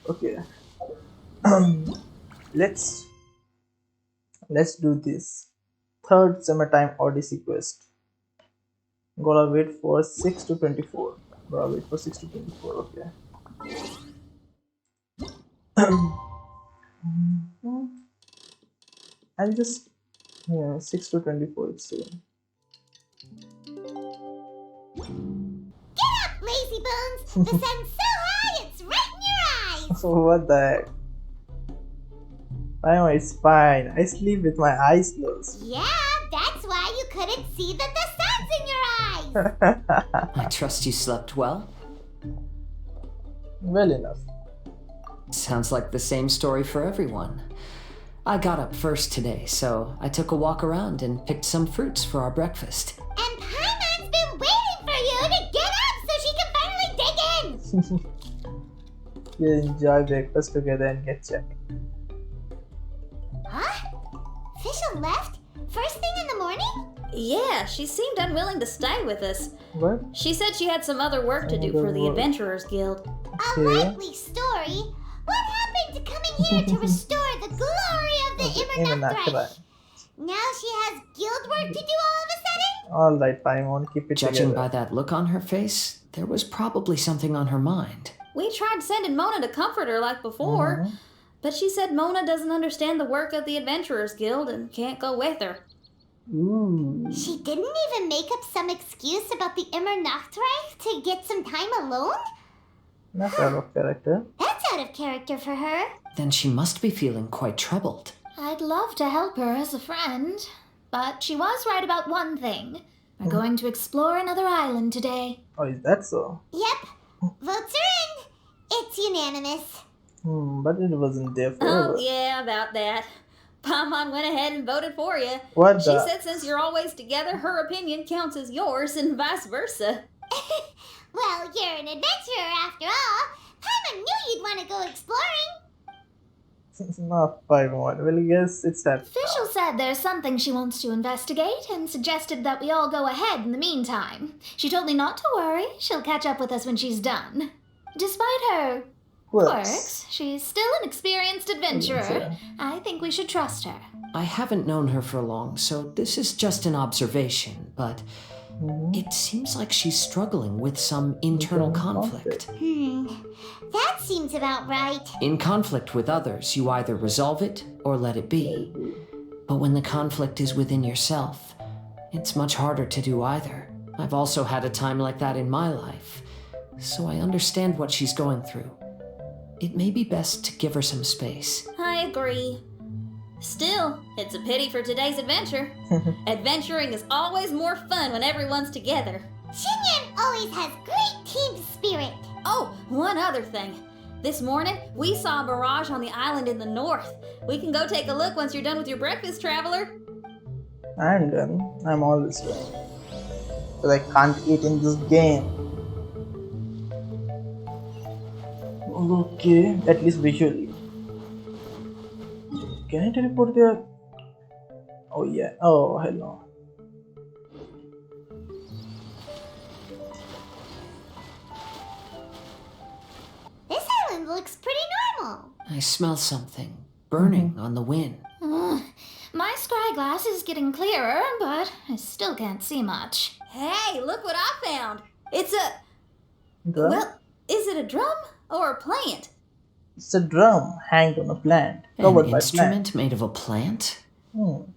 Okay. let's do this. Third summertime Odyssey quest. Gotta wait for 6 to 24. Gotta wait for 6 to 24. Okay. I'll just, yeah, 6 to 24. It's saying. Get up, lazy bones! The sun's so high it's right in your eyes! What the heck? I know it's fine. I sleep with my eyes closed. Yeah, that's why you couldn't see that the sun's in your eyes! I trust you slept well. Well enough. Sounds like the same story for everyone. I got up first today, so I took a walk around and picked some fruits for our breakfast. And Paimon's been waiting for you to get up so she can finally dig in! You enjoy breakfast together and get checked. Huh? Fisher left? First thing in the morning? Yeah, she seemed unwilling to stay with us. What? She said she had some other work to do for the Adventurers Guild. A likely story? What happened to coming here to restore the glory of the Immernachtreich? Now she has guild work to do all of a sudden? Alright, Paimon, keep it Judging by together. that look on her face, there was probably something on her mind. We tried sending Mona to comfort her like before, but she said Mona doesn't understand the work of the Adventurers Guild and can't go with her. Ooh. She didn't even make up some excuse about the Immernachtreich to get some time alone? Not out of character. That's out of character for her. Then she must be feeling quite troubled. I'd love to help her as a friend, but she was right about one thing. We're going to explore another island today. Oh, is that so? Yep. Votes are in. It's unanimous. But it wasn't there forever. Oh, yeah, about that. Paimon went ahead and voted for you. What She the? said since you're always together, her opinion counts as yours and vice versa. Well, you're an adventurer after all. Paimon knew you'd want to go exploring. Not Paimon. Well, yes, it's that. Fischl said there's something she wants to investigate and suggested that we all go ahead in the meantime. She told me not to worry. She'll catch up with us when she's done. Despite her quirks, she's still an experienced adventurer. I think we should trust her. I haven't known her for long, so this is just an observation, but it seems like she's struggling with some internal conflict. That seems about right. In conflict with others, you either resolve it or let it be. But when the conflict is within yourself, it's much harder to do either. I've also had a time like that in my life, so I understand what she's going through. It may be best to give her some space. I agree. Still, it's a pity for today's adventure. Adventuring is always more fun when everyone's together. Xinyan always has great team spirit. Oh, one other thing. This morning, we saw a mirage on the island in the north. We can go take a look once you're done with your breakfast, traveler. I'm done. I'm always done. But I can't eat in this game. Okay, at least visually. Can I teleport there? Oh yeah. Oh, hello. This island looks pretty normal. I smell something burning on the wind. My scry glass is getting clearer, but I still can't see much. Hey, look what I found. It's a... Drum? Well, is it a drum or a plant? It's a drum hanged on a plant, An covered by instrument made of a plant? Xinyan,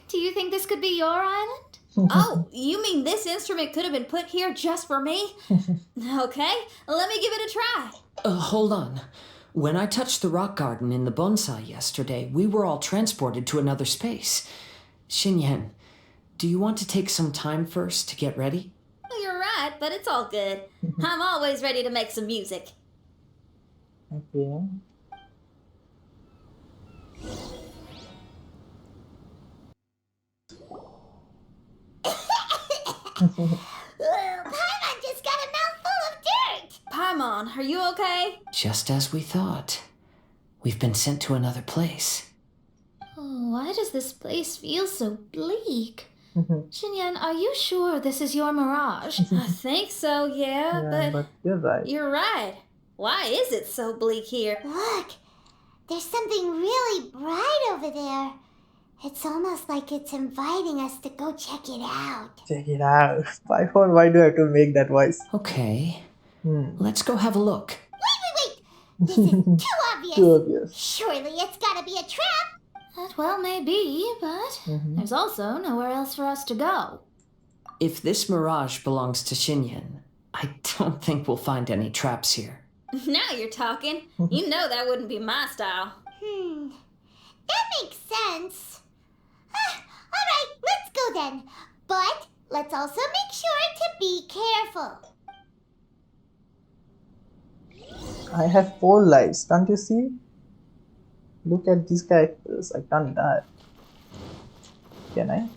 do you think this could be your island? Oh, you mean this instrument could have been put here just for me? Okay, let me give it a try. Hold on. When I touched the rock garden in the bonsai yesterday, we were all transported to another space. Xinyan, do you want to take some time first to get ready? Well, you're right, but it's all good. I'm always ready to make some music. Okay. Paimon just got a mouthful of dirt. Paimon, are you okay? Just as we thought. We've been sent to another place. Oh, why does this place feel so bleak? Xinyan, are you sure this is your mirage? I think so, yeah, Yeah, but you're right. you're right. Why is it so bleak here? Look, there's something really bright over there. It's almost like it's inviting us to go check it out. Check it out. Why do I have to make that voice? Okay. Let's go have a look. Wait! This is too obvious. Too obvious. Surely it's gotta be a trap. That well may be, but there's also nowhere else for us to go. If this mirage belongs to Xinyan, I don't think we'll find any traps here. Now you're talking. You know that wouldn't be my style. That makes sense. Alright, let's go then. But let's also make sure to be careful. I have 4 lives, can't you see? Look at these characters. I can't die. Can I?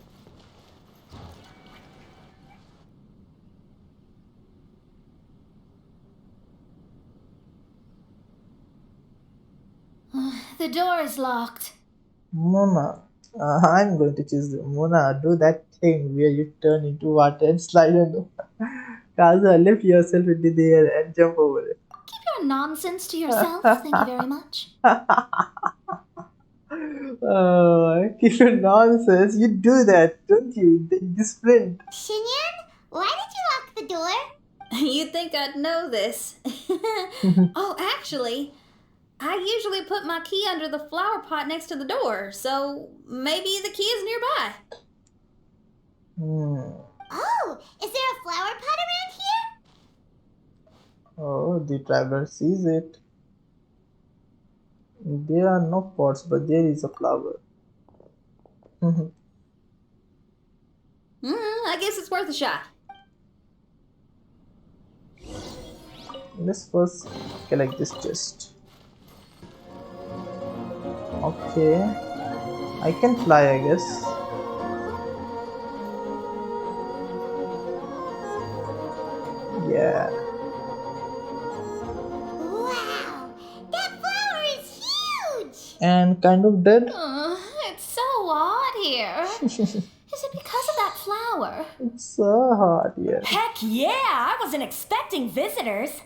The door is locked. Mona. I'm going to choose the Mona. Do that thing where you turn into water and slide on the Kaza, lift yourself into the air and jump over it. Keep your nonsense to yourself, thank you very much. Keep your nonsense. You do that, don't you? This sprint. Xinyan, why did you lock the door? You'd think I'd know this. Oh, actually, I usually put my key under the flower pot next to the door, so maybe the key is nearby. Oh, is there a flower pot around here? Oh, the traveler sees it. There are no pots, but there is a flower. I guess it's worth a shot. Let's first collect this chest. Okay. I can fly, I guess. Yeah. Wow, that flower is huge! And kind of dead. It's so hot here. Is it because of that flower? It's so hot here. Heck yeah! I wasn't expecting visitors.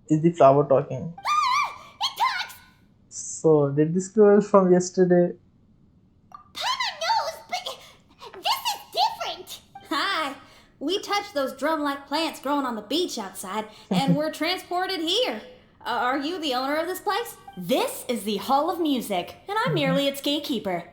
Is the flower talking? It talks! So, did this girl from yesterday? Paimon knows, but this is different. Hi. We touched those drum-like plants growing on the beach outside, and we're transported here. Are you the owner of this place? This is the Hall of Music, and I'm merely its gatekeeper.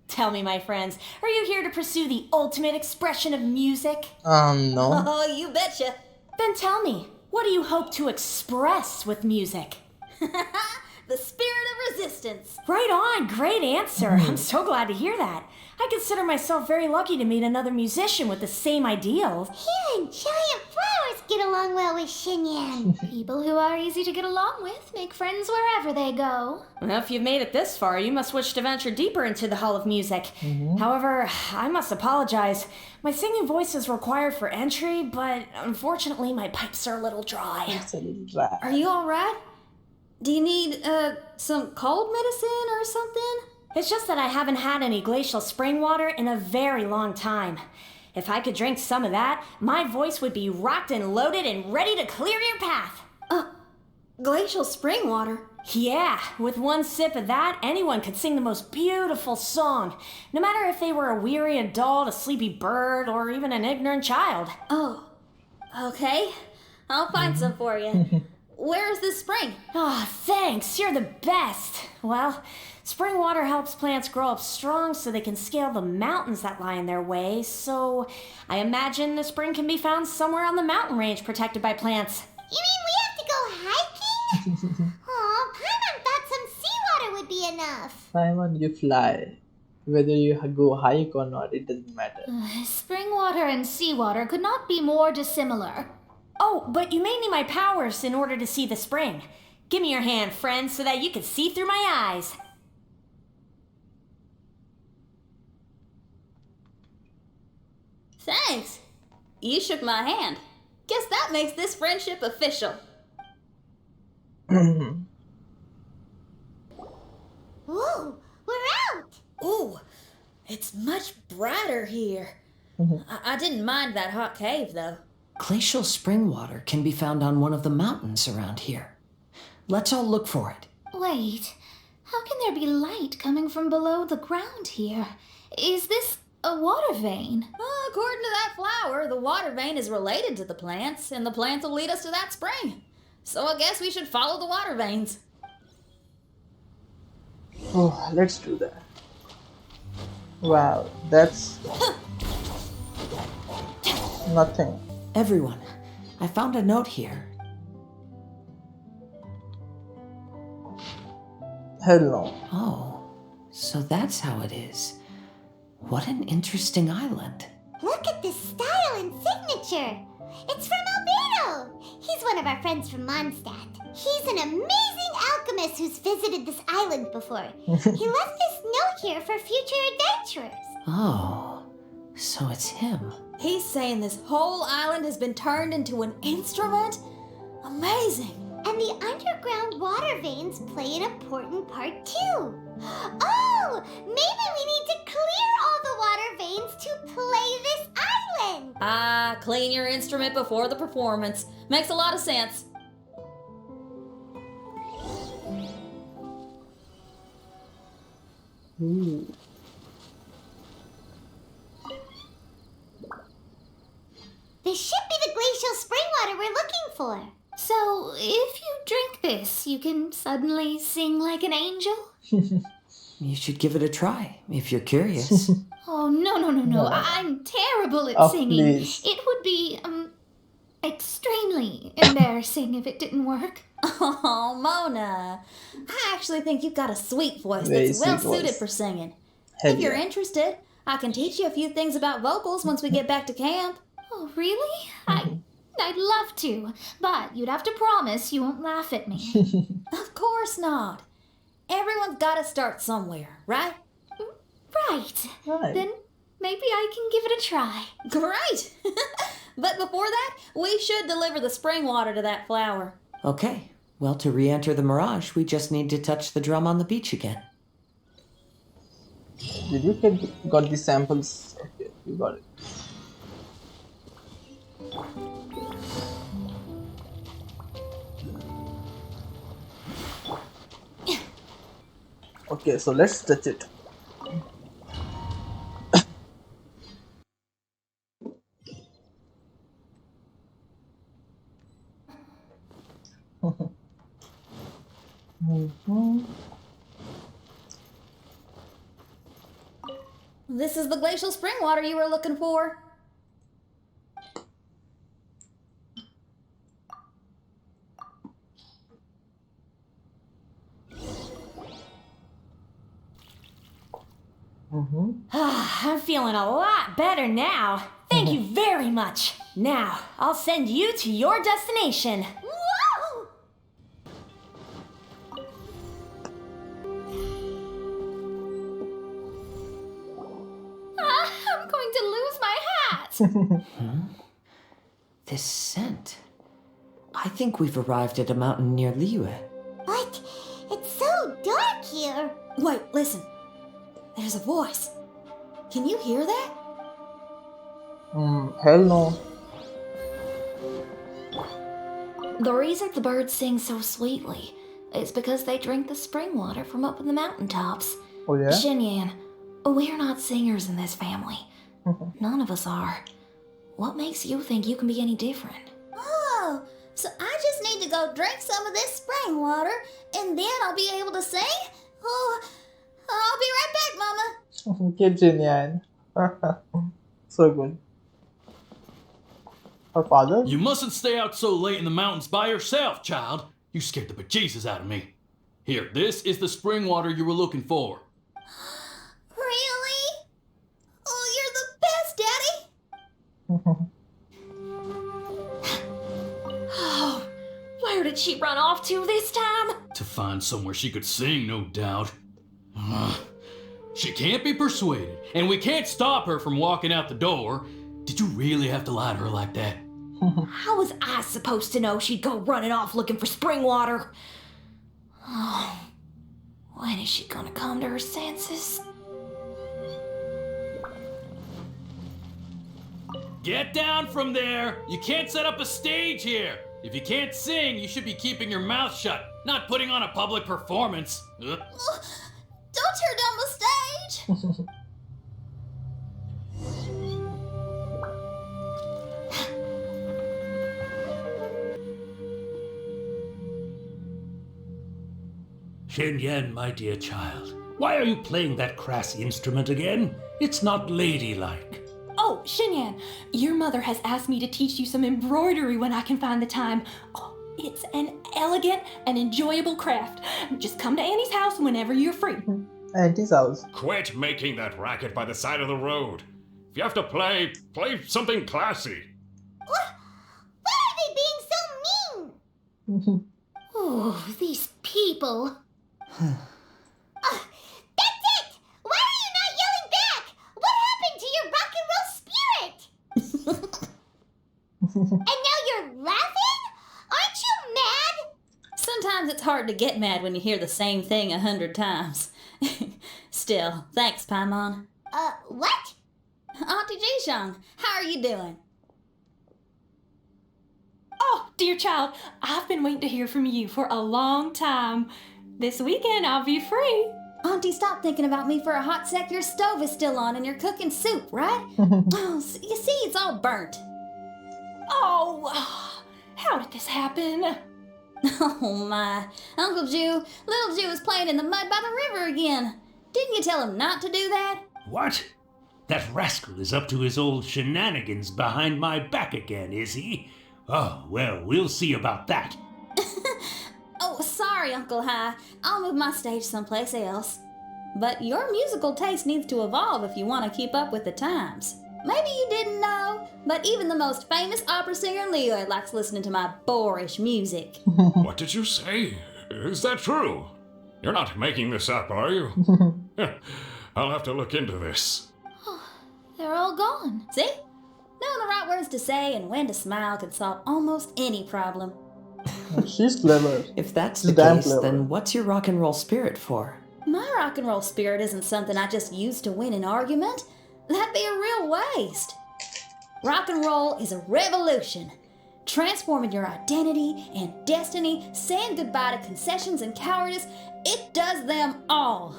Tell me, my friends, are you here to pursue the ultimate expression of music? No. Oh, you betcha. Then tell me, what do you hope to express with music? The spirit of resistance. Right on, great answer. I'm so glad to hear that. I consider myself very lucky to meet another musician with the same ideals. You and giant flowers get along well with Xinyan. People who are easy to get along with make friends wherever they go. Well, if you've made it this far, you must wish to venture deeper into the Hall of Music. However, I must apologize. My singing voice is required for entry, but unfortunately my pipes are a little dry. It's a little dry. Are you alright? Do you need, some cold medicine or something? It's just that I haven't had any glacial spring water in a very long time. If I could drink some of that, my voice would be rocked and loaded and ready to clear your path. Glacial spring water? Yeah, with one sip of that, anyone could sing the most beautiful song, no matter if they were a weary adult, a sleepy bird, or even an ignorant child. Oh, okay. I'll find some for you. Where is this spring? Ah, thanks, you're the best. Well, spring water helps plants grow up strong so they can scale the mountains that lie in their way, so I imagine the spring can be found somewhere on the mountain range protected by plants. You mean we have to go hiking? Aw, Paimon thought some seawater would be enough. Simon, you fly. Whether you go hike or not, it doesn't matter. Spring water and seawater could not be more dissimilar. Oh, but you may need my powers in order to see the spring. Give me your hand, friend, so that you can see through my eyes. Thanks. You shook my hand. Guess that makes this friendship official. Whoa, we're out! Ooh, it's much brighter here. I didn't mind that hot cave, though. Glacial spring water can be found on one of the mountains around here. Let's all look for it. Wait, how can there be light coming from below the ground here? Is this a water vein? According to that flower, the water vein is related to the plants, and the plants will lead us to that spring. So I guess we should follow the water veins. Oh, let's do that. Wow, that's nothing. Everyone, I found a note here. Hell no. Oh, so that's how it is. What an interesting island. Look at this style and signature. It's from Albedo. He's one of our friends from Mondstadt. He's an amazing alchemist who's visited this island before. He left this note here for future adventurers. Oh, so it's him. He's saying this whole island has been turned into an instrument? Amazing. And the underground water veins play an important part too. Oh, maybe we need to clear all the water veins to play this island. Clean your instrument before the performance. Makes a lot of sense. Ooh. This should be the glacial spring water we're looking for. So, if you drink this, you can suddenly sing like an angel? You should give it a try, if you're curious. Oh, no. No. I'm terrible at Oh, singing. please. It would be, extremely embarrassing if it didn't work. Oh, Mona. I actually think you've got a sweet voice Very that's well sweet voice. suited for singing. Hell If you're yeah. interested, I can teach you a few things about vocals once we get back to camp. Oh, really? I'd love to, but you'd have to promise you won't laugh at me. Of course not. Everyone's got to start somewhere, right? Right. Right. Then maybe I can give it a try. Great! But before that, we should deliver the spring water to that flower. Okay, well, to re-enter the mirage, we just need to touch the drum on the beach again. Did you got the samples? Okay, you got it. Okay, so let's touch it. This is the glacial spring water you were looking for. I'm feeling a lot better now. Thank you very much. Now, I'll send you to your destination. Whoa! I'm going to lose my hat. This scent. I think we've arrived at a mountain near Liyue. But it's so dark here. Wait, listen. There's a voice. Can you hear that? Hell no. The reason the birds sing so sweetly is because they drink the spring water from up in the mountaintops. Oh yeah? Xinyan, we're not singers in this family. None of us are. What makes you think you can be any different? Oh, so I just need to go drink some of this spring water, and then I'll be able to sing? Oh, I'll be right back, Mama. H-aniac. So good. Her father? You mustn't stay out so late in the mountains by yourself, child. You scared the bejesus out of me. Here, this is the spring water you were looking for. Really? Oh, you're the best, Daddy. Oh, where did she run off to this time? To find somewhere she could sing, no doubt. She can't be persuaded, and we can't stop her from walking out the door. Did you really have to lie to her like that? How was I supposed to know she'd go running off looking for spring water? Oh, when is she gonna come to her senses? Get down from there! You can't set up a stage here! If you can't sing, you should be keeping your mouth shut, not putting on a public performance. Ugh. Don't tear down the stage! Xinyan, my dear child, why are you playing that crass instrument again? It's not ladylike. Oh, Xinyan, your mother has asked me to teach you some embroidery when I can find the time. Oh, it's an elegant and enjoyable craft. Just come to Annie's house whenever you're free. Auntie's house. Quit making that racket by the side of the road. If you have to play something classy. Why are they being so mean? Oh, these people. That's it! Why are you not yelling back? What happened to your rock and roll spirit? And now you're laughing? Aren't you mad? Sometimes it's hard to get mad when you hear the same thing 100 times. Still, thanks, Paimon. What? Auntie Jishang, how are you doing? Oh, dear child, I've been waiting to hear from you for a long time. This weekend I'll be free. Auntie, stop thinking about me for a hot sec. Your stove is still on and you're cooking soup, right? Oh, you see, it's all burnt. Oh, how did this happen? Oh my. Uncle Jew, little Jew is playing in the mud by the river again. Didn't you tell him not to do that? What? That rascal is up to his old shenanigans behind my back again, is he? Oh, well, we'll see about that. Oh, sorry, Uncle High. I'll move my stage someplace else. But your musical taste needs to evolve if you want to keep up with the times. Maybe you didn't know, but even the most famous opera singer Leo likes listening to my boorish music. What did you say? Is that true? You're not making this up, are you? I'll have to look into this. They're all gone. See? Knowing the right words to say and when to smile can solve almost any problem. She's clever. If that's She's the damn case, clever. then what's your rock and roll spirit for? My rock and roll spirit isn't something I just use to win an argument. That'd be a real waste. Rock and roll is a revolution. Transforming your identity and destiny, saying goodbye to concessions and cowardice, it does them all.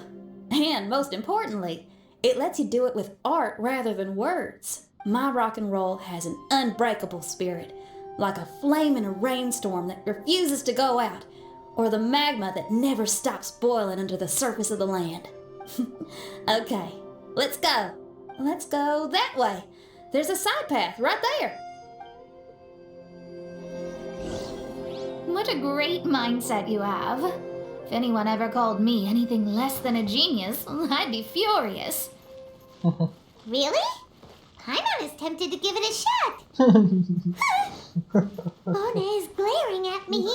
And most importantly, it lets you do it with art rather than words. My rock and roll has an unbreakable spirit, like a flame in a rainstorm that refuses to go out, or the magma that never stops boiling under the surface of the land. Okay, let's go. Let's go that way. There's a side path right there. What a great mindset you have. If anyone ever called me anything less than a genius, I'd be furious. Really? I'm not as tempted to give it a shot. Mona is glaring at me.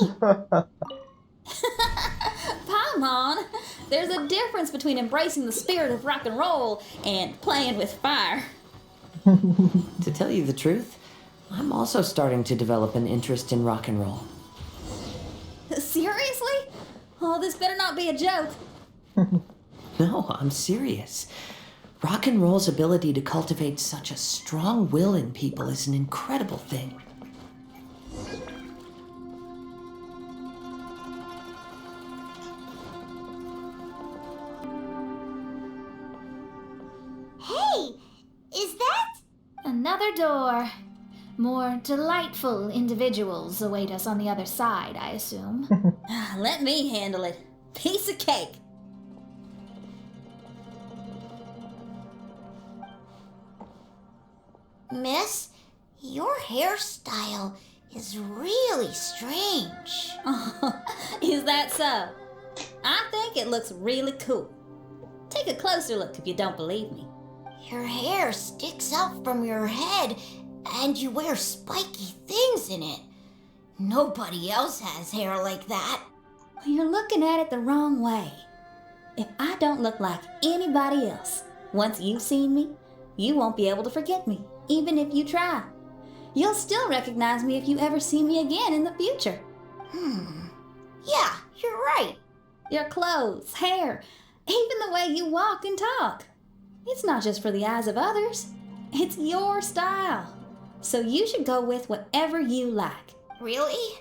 Paimon, there's a difference between embracing the spirit of rock and roll and playing with fire. To tell you the truth, I'm also starting to develop an interest in rock and roll. Seriously? Oh, this better not be a joke. No, I'm serious. Rock and roll's ability to cultivate such a strong will in people is an incredible thing. Hey, is that? Another door. More delightful individuals await us on the other side, I assume. Let me handle it. Piece of cake. Miss, your hairstyle is really strange. Is that so? I think it looks really cool. Take a closer look if you don't believe me. Your hair sticks out from your head, and you wear spiky things in it. Nobody else has hair like that. You're looking at it the wrong way. If I don't look like anybody else, once you've seen me, you won't be able to forget me, even if you try. You'll still recognize me if you ever see me again in the future. Yeah, you're right. Your clothes, hair, even the way you walk and talk. It's not just for the eyes of others. It's your style. So you should go with whatever you like. Really?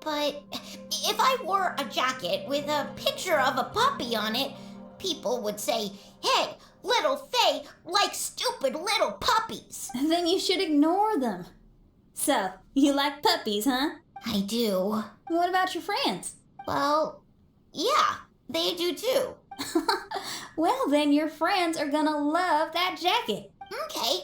But if I wore a jacket with a picture of a puppy on it, people would say, "Hey, little Faye likes stupid little puppies." Then you should ignore them. So, you like puppies, huh? I do. What about your friends? Well, yeah, they do too. Well, then your friends are gonna love that jacket. Okay.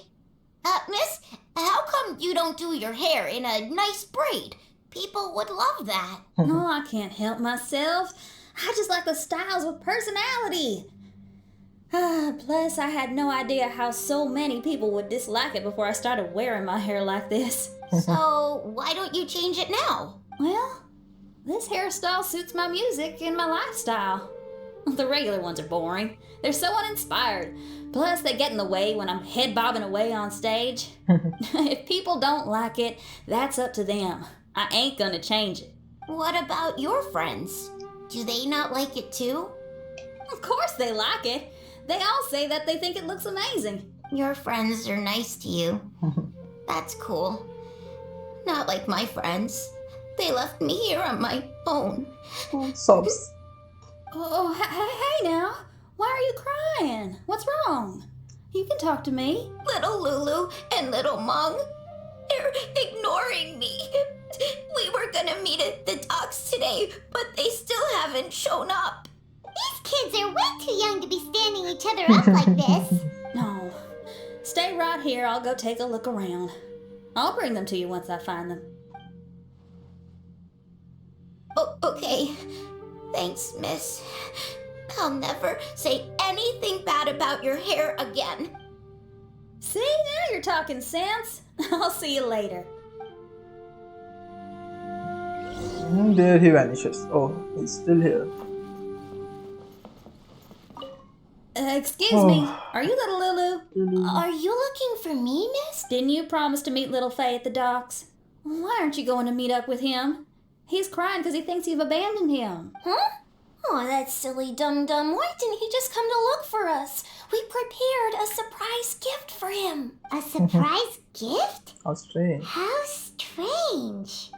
Miss, how come you don't do your hair in a nice braid? People would love that. No, I can't help myself. I just like the styles with personality. Plus, I had no idea how so many people would dislike it before I started wearing my hair like this. So, why don't you change it now? Well, this hairstyle suits my music and my lifestyle. The regular ones are boring. They're so uninspired. Plus, they get in the way when I'm head bobbing away on stage. If people don't like it, that's up to them. I ain't gonna change it. What about your friends? Do they not like it too? Of course they like it. They all say that they think it looks amazing. Your friends are nice to you. That's cool. Not like my friends. They left me here on my own. Sobs. Oh, hey now. Why are you crying? What's wrong? You can talk to me. Little Lulu and little Mung, they're ignoring me. We were gonna meet at the docks today, but they still haven't shown up. These kids are way too young to be standing each other up like this. No. Stay right here. I'll go take a look around. I'll bring them to you once I find them. Oh, okay. Thanks, miss. I'll never say anything bad about your hair again. See, now you're talking sense. I'll see you later. There he vanishes. Oh, he's still here. Excuse me. Are you little Lulu? Are you looking for me, miss? Didn't you promise to meet little Faye at the docks? Why aren't you going to meet up with him? He's crying because he thinks you've abandoned him. Huh? Oh, that silly dum-dum. Why didn't he just come to look for us? We prepared a surprise gift for him. A surprise gift? How strange. How strange.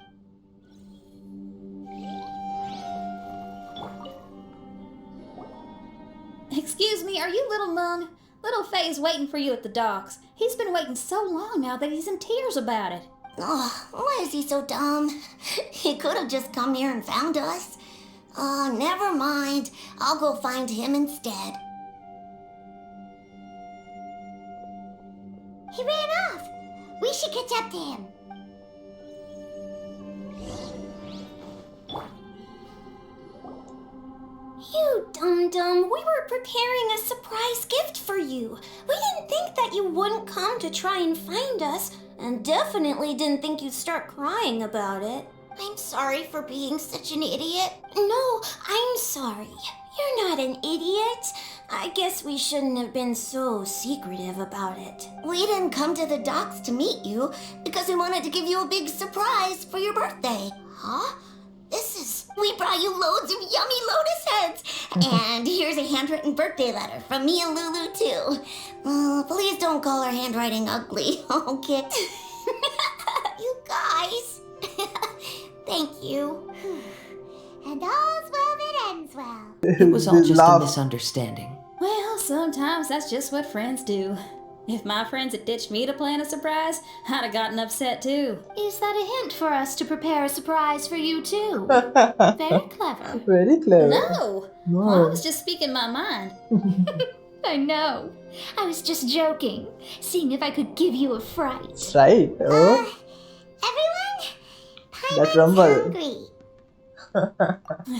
Excuse me, are you little Mung? Little Faye's waiting for you at the docks. He's been waiting so long now that he's in tears about it. Oh, why is he so dumb? He could have just come here and found us. Oh, never mind. I'll go find him instead. He ran off. We should catch up to him. You dum-dum, we were preparing a surprise gift for you. We didn't think that you wouldn't come to try and find us, and definitely didn't think you'd start crying about it. I'm sorry for being such an idiot. No, I'm sorry. You're not an idiot. I guess we shouldn't have been so secretive about it. We didn't come to the docks to meet you because we wanted to give you a big surprise for your birthday. Huh? We brought you loads of yummy lotus heads. And here's a handwritten birthday letter from me and Lulu, too. Please don't call her handwriting ugly, okay? You guys. Thank you. And all's well that ends well. It was all just a misunderstanding. Well, sometimes that's just what friends do. If my friends had ditched me to plan a surprise, I'd have gotten upset too. Is that a hint for us to prepare a surprise for you too? Very clever. Very clever. No. Well, I was just speaking my mind. I know. I was just joking, seeing if I could give you a fright. Right. Oh. Everyone, That I'm rumble. hungry.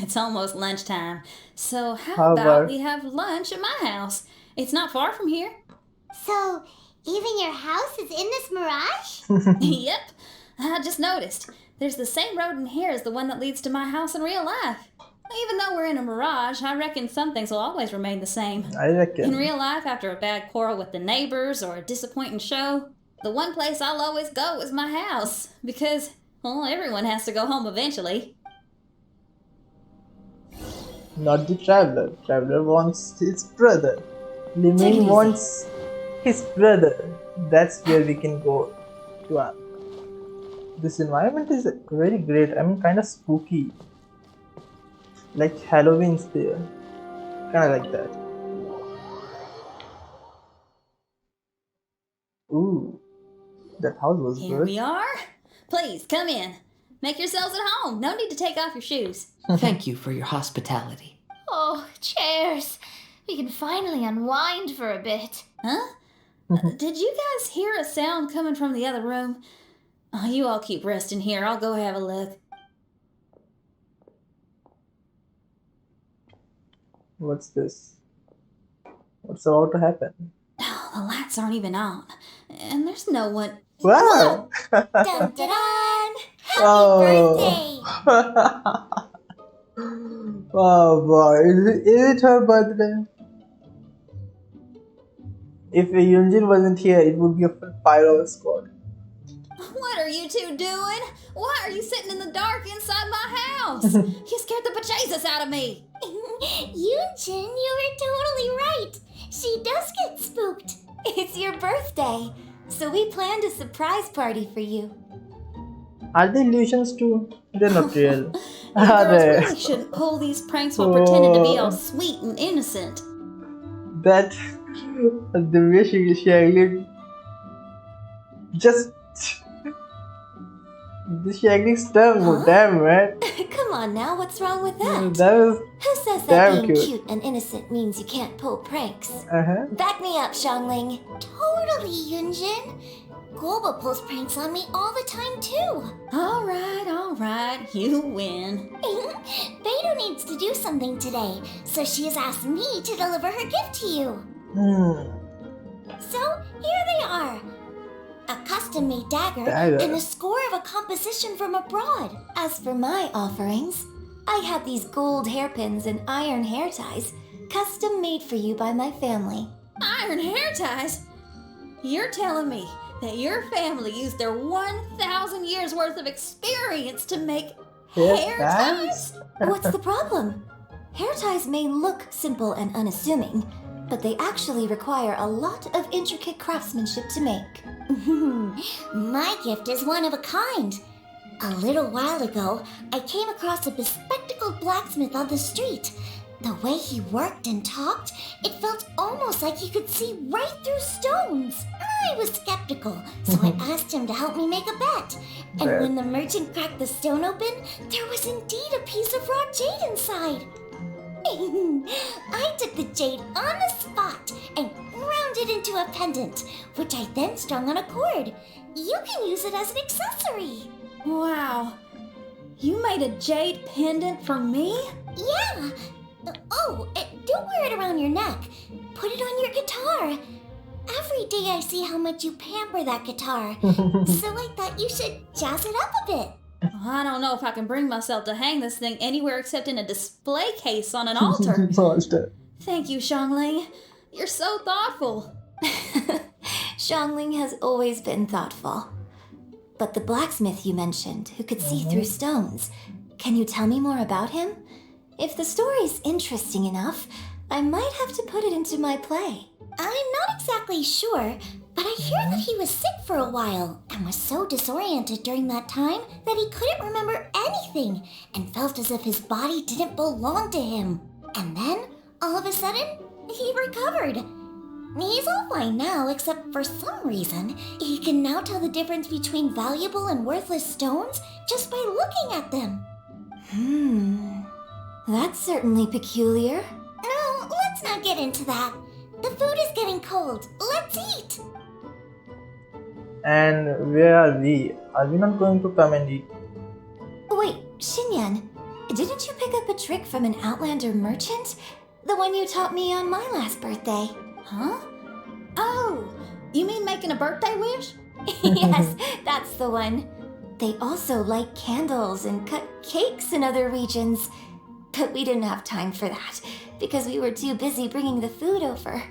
It's almost lunchtime. So how How about about- we have lunch at my house? It's not far from here. So, even your house is in this mirage? Yep. I just noticed. There's the same road in here as the one that leads to my house in real life. Even though we're in a mirage, I reckon some things will always remain the same. I reckon. In real life, after a bad quarrel with the neighbors or a disappointing show, the one place I'll always go is my house. Because, well, everyone has to go home eventually. Not the traveler. Traveler wants his brother. Limin wants his brother. That's where we can go to. This environment is very great. I mean, kind of spooky. Like Halloween's there. Kind of like that. Ooh, that house was Here good. we are. Please, come in. Make yourselves at home. No need to take off your shoes. Thank you for your hospitality. Oh, chairs. We can finally unwind for a bit. Huh? Did you guys hear a sound coming from the other room? Oh, you all keep resting here. I'll go have a look. What's this? What's about to happen? Oh, the lights aren't even on. And there's no one. Wow! Dun dun dun! Happy Oh. birthday! Oh boy, is it her birthday? If Yunjin wasn't here, it would be a full pyro squad. What are you two doing? Why are you sitting in the dark inside my house? You scared the bejesus out of me. Yunjin, you were totally right. She does get spooked. It's your birthday, so we planned a surprise party for you. Are they illusions too? They're not real. You Are girls they? really shouldn't pull these pranks while pretending to be all sweet and innocent. That the way she actually just she actually stung. Huh? Damn, man. Come on now, what's wrong with that? That was Who says that damn being cute. cute and innocent means you can't pull pranks? uh-huh. Back me up, Xiangling. Totally, Yunjin. Guoba pulls pranks on me all the time, too. All right. You win. Beidou needs to do something today, so she has asked me to deliver her gift to you. So, here they are. A custom-made dagger and a score of a composition from abroad. As for my offerings, I have these gold hairpins and iron hair ties, custom made for you by my family. Iron hair ties? You're telling me that your family used their 1,000 years worth of experience to make hair ties? What's the problem? Hair ties may look simple and unassuming, but they actually require a lot of intricate craftsmanship to make. My gift is one of a kind. A little while ago, I came across a bespectacled blacksmith on the street. The way he worked and talked, it felt almost like he could see right through stones. I was skeptical, so I asked him to help me make a bet. And when the merchant cracked the stone open, there was indeed a piece of raw jade inside. I took the jade on the spot and ground it into a pendant, which I then strung on a cord. You can use it as an accessory. Wow. You made a jade pendant for me? Yeah. Oh, don't wear it around your neck. Put it on your guitar. Every day I see how much you pamper that guitar, so I thought you should jazz it up a bit. I don't know if I can bring myself to hang this thing anywhere except in a display case on an altar. Thank you, Xiangling. You're so thoughtful. Xiangling has always been thoughtful. But the blacksmith you mentioned, who could see through stones, can you tell me more about him? If the story's interesting enough, I might have to put it into my play. I'm not exactly sure, but I hear that he was sick for a while and was so disoriented during that time that he couldn't remember anything and felt as if his body didn't belong to him. And then, all of a sudden, he recovered. He's all fine now, except for some reason, he can now tell the difference between valuable and worthless stones just by looking at them. That's certainly peculiar. No, let's not get into that. The food is getting cold. Let's eat. And where are we? Are we not going to come and eat? Wait, Xinyan, didn't you pick up a trick from an Outlander merchant? The one you taught me on my last birthday. Huh? Oh, you mean making a birthday wish? Yes, that's the one. They also light candles and cut cakes in other regions. But we didn't have time for that because we were too busy bringing the food over.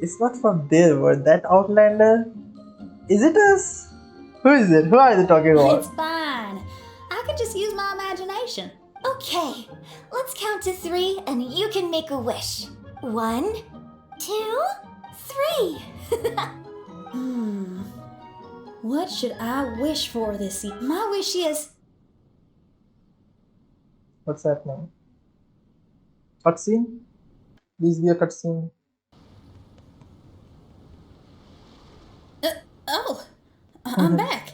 It's not from there, but that Outlander? Is it us? Who is it? Who are they talking about? It's fine. I could just use my imagination. Okay, let's count to 3 and you can make a wish. 1, 2, 3. What should I wish for this evening? My wish is... What's happening? Cutscene? Please be a cutscene. I'm back.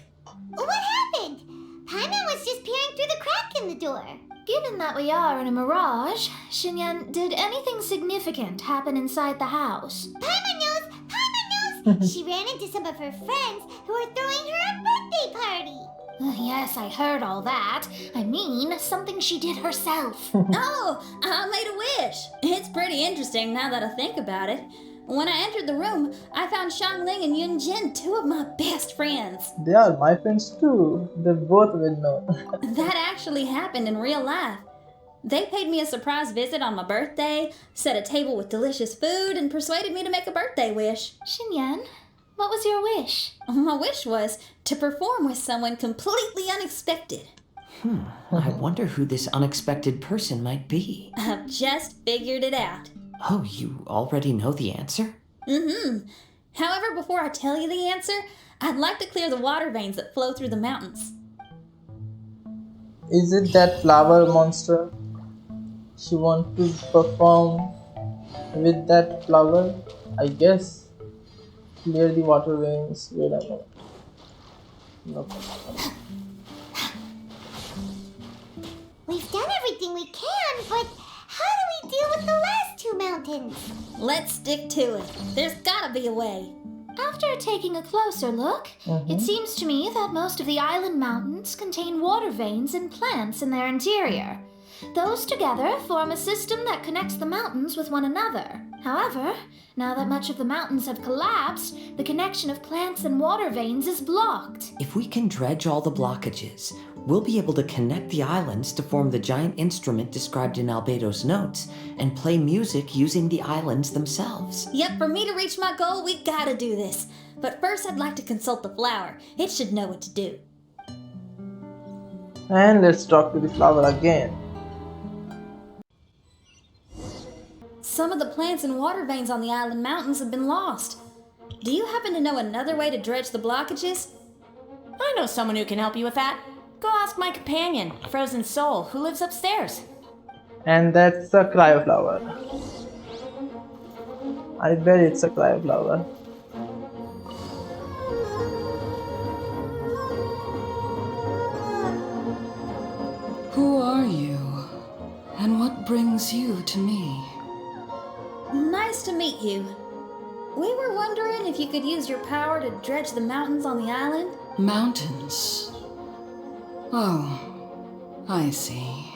What happened? Paimon was just peering through the crack in the door. Given that we are in a mirage, Xinyan, did anything significant happen inside the house? Paimon knows! Paimon knows! She ran into some of her friends who were throwing her a birthday party. Yes, I heard all that. I mean, something she did herself. Oh, I made a wish. It's pretty interesting now that I think about it. When I entered the room, I found Xiangling and Yunjin, two of my best friends. They are my friends too. They both will know. That actually happened in real life. They paid me a surprise visit on my birthday, set a table with delicious food, and persuaded me to make a birthday wish. Xinyan, what was your wish? My wish was to perform with someone completely unexpected. I wonder who this unexpected person might be. I've just figured it out. Oh, you already know the answer? However, before I tell you the answer, I'd like to clear the water veins that flow through the mountains. Is it that flower monster? She wants to perform with that flower? I guess. Clear the water veins. Wait a minute. Nope. We've done everything we can, but how do we deal with the last two mountains? Let's stick to it. There's gotta be a way. After taking a closer look, it seems to me that most of the island mountains contain water veins and plants in their interior. Those together form a system that connects the mountains with one another. However, now that much of the mountains have collapsed, the connection of plants and water veins is blocked. If we can dredge all the blockages, we'll be able to connect the islands to form the giant instrument described in Albedo's notes and play music using the islands themselves. Yep, for me to reach my goal, we gotta do this. But first, I'd like to consult the flower. It should know what to do. And let's talk to the flower again. Some of the plants and water veins on the island mountains have been lost. Do you happen to know another way to dredge the blockages? I know someone who can help you with that. Go ask my companion, Frozen Soul, who lives upstairs. And that's a cryoflower. I bet it's a cryoflower. Who are you? And what brings you to me? Nice to meet you. We were wondering if you could use your power to dredge the mountains on the island. Mountains? Oh, I see.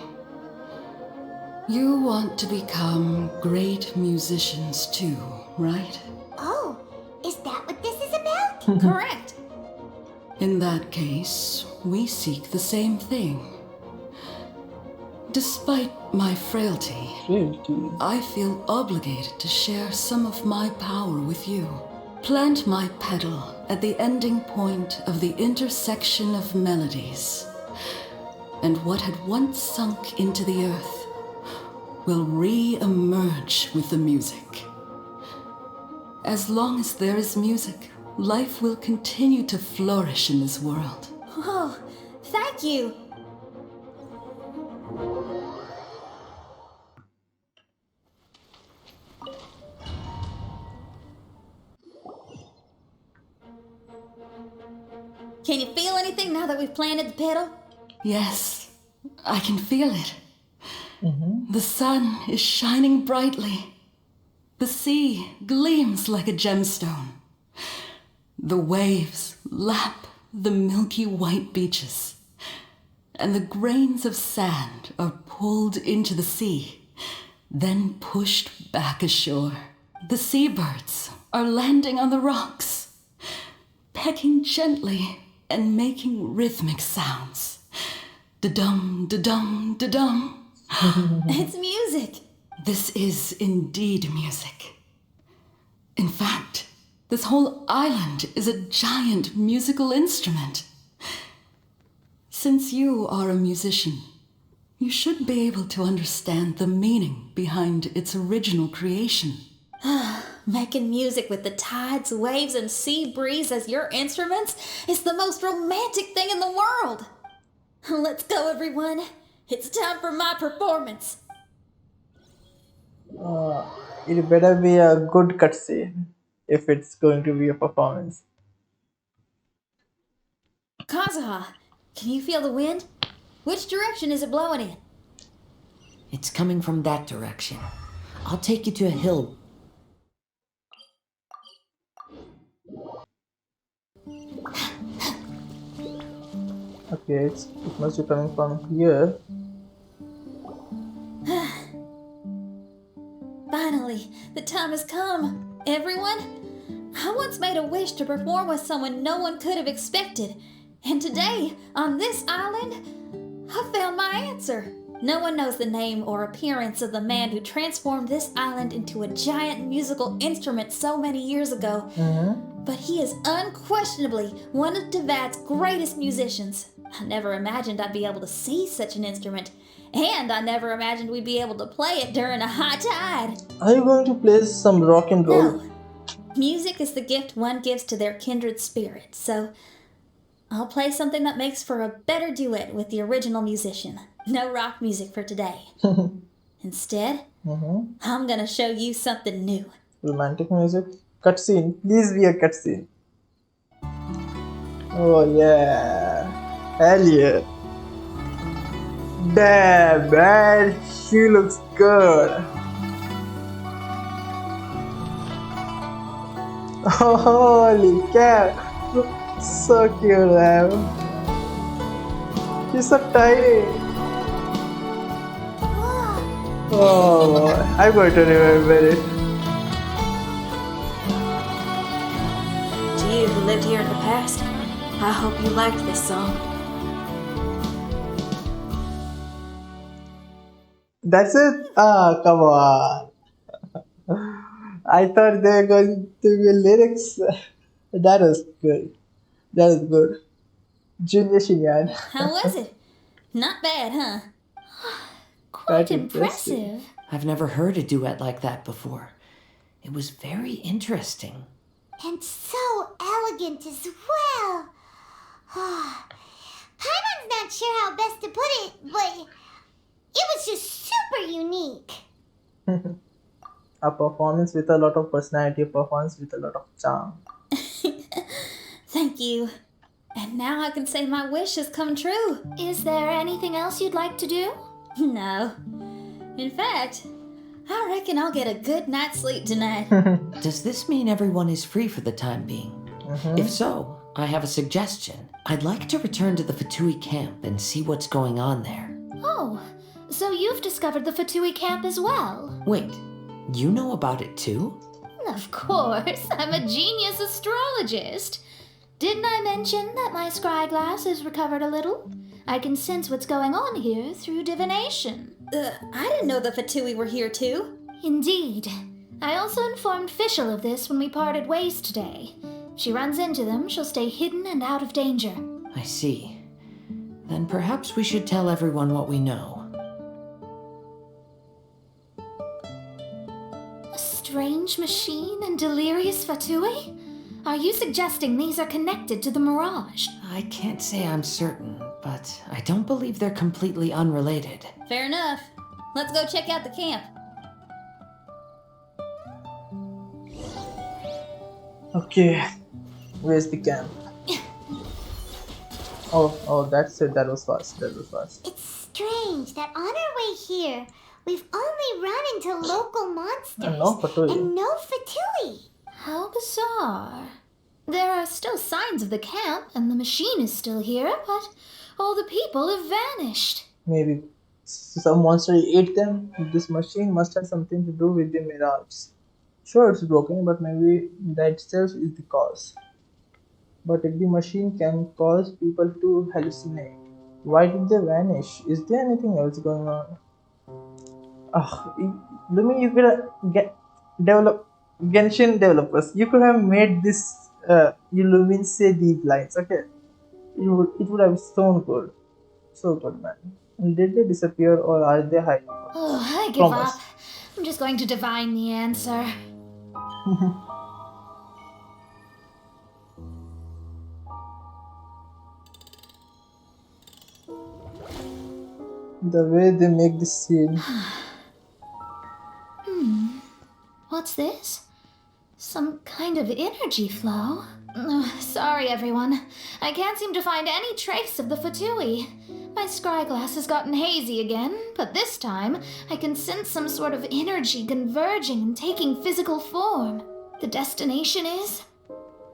You want to become great musicians too, right? Oh, is that what this is about? Correct. In that case, we seek the same thing. Despite my frailty, I feel obligated to share some of my power with you. Plant my petal at the ending point of the intersection of melodies, and what had once sunk into the earth will re-emerge with the music. As long as there is music, life will continue to flourish in this world. Oh, thank you. Can you feel anything now that we've planted the petal? Yes, I can feel it. The sun is shining brightly. The sea gleams like a gemstone. The waves lap the milky white beaches, and the grains of sand are pulled into the sea, then pushed back ashore. The seabirds are landing on the rocks, pecking gently and making rhythmic sounds. Da-dum, da-dum, da-dum. It's music. This is indeed music. In fact, this whole island is a giant musical instrument. Since you are a musician, you should be able to understand the meaning behind its original creation. Making music with the tides, waves, and sea breeze as your instruments is the most romantic thing in the world. Let's go, everyone. It's time for my performance. It better be a good cutscene if it's going to be a performance. Kazuha, can you feel the wind? Which direction is it blowing in? It's coming from that direction. I'll take you to a hill. Okay, it must be coming from here. Finally, the time has come. Everyone, I once made a wish to perform with someone no one could have expected. And today, on this island, I found my answer. No one knows the name or appearance of the man who transformed this island into a giant musical instrument so many years ago. But he is unquestionably one of Teyvat's greatest musicians. I never imagined I'd be able to see such an instrument. And I never imagined we'd be able to play it during a high tide. Are you going to play some rock and roll? No. Music is the gift one gives to their kindred spirit, so I'll play something that makes for a better duet with the original musician. No rock music for today. Instead, I'm gonna show you something new. Romantic music? Cutscene. Please be a cutscene. Oh yeah. Hell yeah. Damn man, she looks good. Holy cow. So cute, man. She's so tiny. Oh, I'm going to remember it. To you who lived here in the past, I hope you liked this song. That's it? Ah, come on. I thought they were going to be lyrics. That was good. That was good. Junior Xinyan. How was it? Not bad, huh? Quite Quite impressive. impressive. I've never heard a duet like that before. It was very interesting. And so elegant as well. Paimon's not sure how best to put it, but it was just super unique. A performance with a lot of personality, a performance with a lot of charm. Thank you. And now I can say my wish has come true. Is there anything else you'd like to do? No. In fact, I reckon I'll get a good night's sleep tonight. Does this mean everyone is free for the time being? If so, I have a suggestion. I'd like to return to the Fatui camp and see what's going on there. Oh, so you've discovered the Fatui camp as well? Wait, you know about it too? Of course, I'm a genius astrologist. Didn't I mention that my scry glass is recovered a little? I can sense what's going on here through divination. I didn't know the Fatui were here too. Indeed. I also informed Fischl of this when we parted ways today. If she runs into them, she'll stay hidden and out of danger. I see. Then perhaps we should tell everyone what we know. A strange machine and delirious Fatui? Are you suggesting these are connected to the Mirage? I can't say I'm certain, but I don't believe they're completely unrelated. Fair enough. Let's go check out the camp. Okay, where's the camp? Oh, that's it. That was fast. It's strange that on our way here, we've only run into local monsters. And no Fatui. And no Fatui. How bizarre. There are still signs of the camp, and the machine is still here, but all the people have vanished. Maybe some monster ate them. This machine must have something to do with the mirage. Sure, it's broken, but maybe that itself is the cause. But if the machine can cause people to hallucinate, why did they vanish? Is there anything else going on? Lumi, you could develop Genshin developers. You could have made this Lumin say these lines. Okay, it would have sounded good, so good, man. And did they disappear or are they hiding? Oh, I give From up. us? I'm just going to divine the answer. The way they make this scene. What's this? Some kind of energy flow? Sorry, everyone. I can't seem to find any trace of the Fatui. My scryglass has gotten hazy again, but this time I can sense some sort of energy converging and taking physical form. The destination is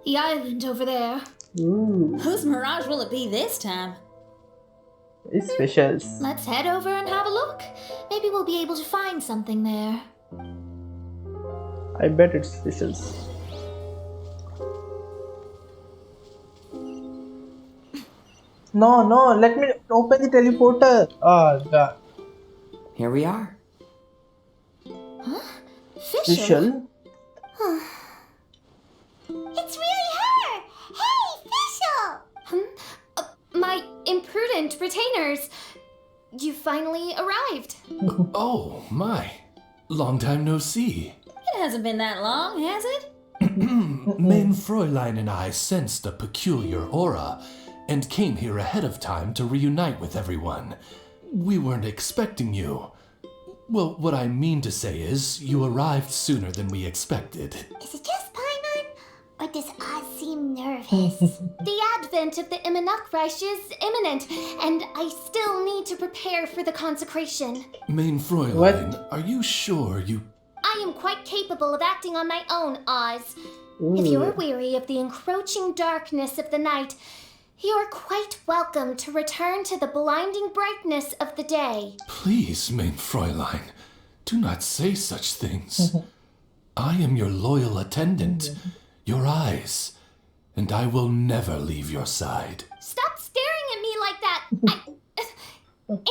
the island over there. Ooh, Whose mirage will it be this time? it's special. Let's head over and have a look. Maybe we'll be able to find something there. I bet it's fishes. No, no, let me open the teleporter. Oh, God. Here we are. Fischl? Fischl? It's really her! Hey, Fischl! My imprudent retainers. You finally arrived. Oh, my. Long time no see. It hasn't been that long, has it? Main Fräulein and I sensed a peculiar aura and came here ahead of time to reunite with everyone. We weren't expecting you. Well, what I mean to say is, you arrived sooner than we expected. Is it just Paimon? Or does Oz seem nervous? The advent of the Immanakreich is imminent, and I still need to prepare for the consecration. Main Fräulein, are you sure you... I am quite capable of acting on my own, Oz. If you're weary of the encroaching darkness of the night, you're quite welcome to return to the blinding brightness of the day. Please, Main Fräulein, do not say such things. I am your loyal attendant, your eyes, and I will never leave your side. Stop staring at me like that!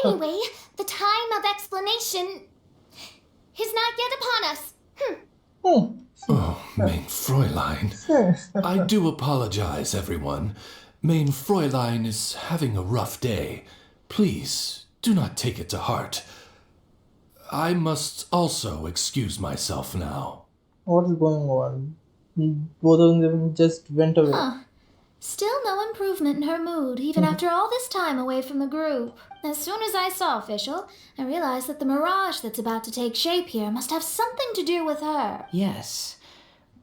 Anyway, the time of explanation is not yet upon us. Oh, Main Fräulein. I do apologize, everyone. Main Fräulein is having a rough day. Please, do not take it to heart. I must also excuse myself now. What is going on? Both of them just went away. Still no improvement in her mood, even after all this time away from the group. As soon as I saw Fischl, I realized that the mirage that's about to take shape here must have something to do with her. Yes.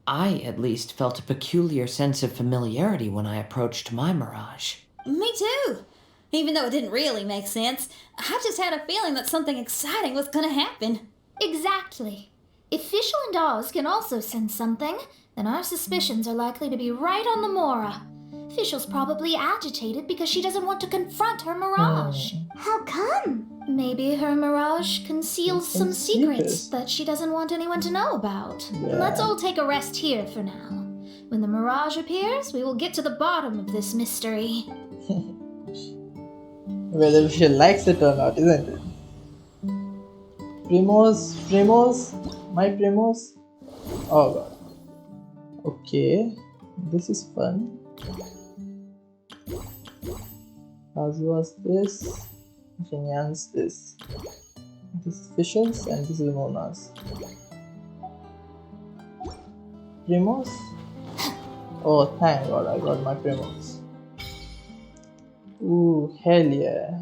I, at least, felt a peculiar sense of familiarity when I approached my mirage. Me too. Even though it didn't really make sense, I just had a feeling that something exciting was gonna happen. Exactly. If Fischl and Oz can also sense something, then our suspicions are likely to be right on the Mora. Fischl's probably agitated because she doesn't want to confront her mirage. How come? Maybe her mirage conceals some secrets that she doesn't want anyone to know about. Let's all take a rest here for now. When the mirage appears, we will get to the bottom of this mystery. Whether she likes it or not, isn't it? Primos, my Primos. Oh god. Okay, this is fun. Kazua's this, Xinyan's this. This is Fischl's and this is Mona's. Primos? Oh, thank god I got my Primos. Ooh, hell yeah.